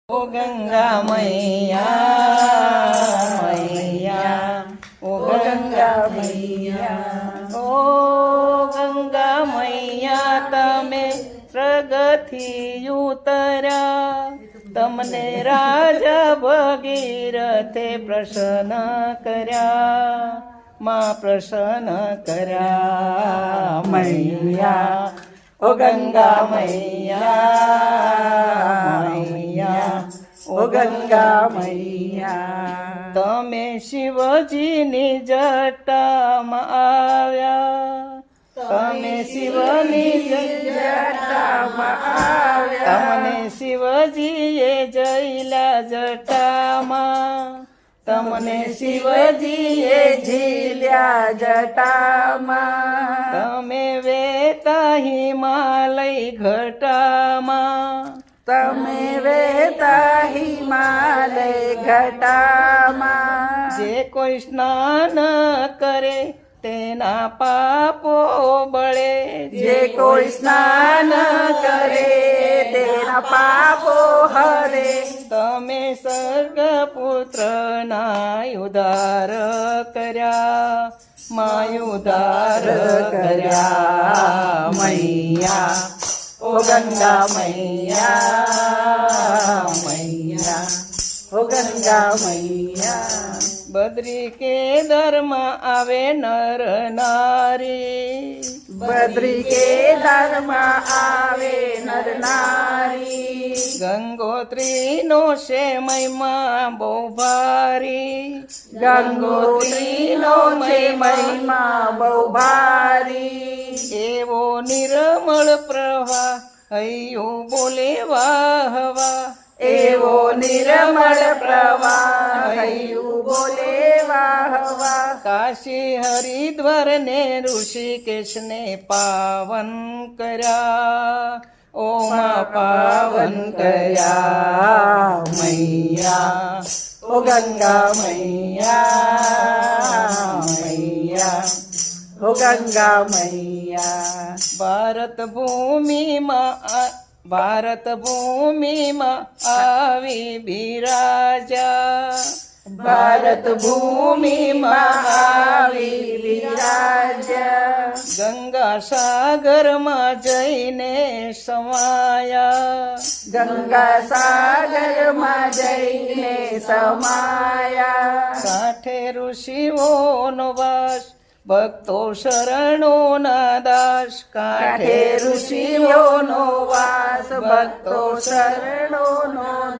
ઓ ગંગા મૈયા મૈયા, ઓ ગંગા મૈયા, ઓ ગંગા મૈયા, તમે પ્રગથી ઉતર્યા, તમને રાજા ભગીરથે પ્રસન્ન કર્યા, માં પ્રસન્ન કર્યા મૈયા, ઓ ગંગા મૈયા મૈયા, ઓ ગંગા મૈયા, તમે શિવજીની જટામાં આવ્યા, તમે શિવની જટામાં આવ્યા, તમને શિવજીએ જઈલા જટામાં, તમને શિવજીએ ઝીલ્યા જટામાં, તમે વેતા હિમાલય ઘટામાં, તમે વેતા હિમાલય ઘટામાં, જે કોઈ સ્નાન કરે તેના પાપો બળે, જે કોઈ સ્નાન કરે તેના પાપો હરે, તમે સર્ગપુત્રના ઉદ્ધાર કર્યા, માં ઉદ્ધાર કર્યા મૈયા, ઓ ગંગા મૈયા મૈયા, ઓ ગંગા મૈયા, બદ્રી કેદારમાં આવે નર નારી, બદ્રી કેદારમાં આવે નર નારી, ગંગોત્રીનો છે મહિમા બહુ ભારી, ગંગોત્રીનો છે મહિમા બહુ ભારી, એવો નિર્મળ પ્રવાહ હૈયું બોલે વાહ વાહ, એવો નિર્મળ પ્રવાહ હૈયું બોલે વાહ વાહ, કાશી હરિદ્વાર ને ઋષિકેશ ને પાવન કર્યા, ઓમાં પાવન કર્યા મૈયા, ઓ ગંગા મૈયા મૈયા, ઓ ગંગા મૈયા, ભારત ભૂમિમાં ભારત ભૂમિમાં આવી બિરાજા, ભારત ભૂમિમાં આવી બિરાજા, ગંગા સાગરમાં જઈને સમાયા, ગંગા સાગરમાં જઈને સમાયા, કાંઠે ઋષિઓનો વાસ, ભક્તો શરણોના દાસ, કાંઠે ઋષિઓનો વાસ, ભક્તો શરણોનો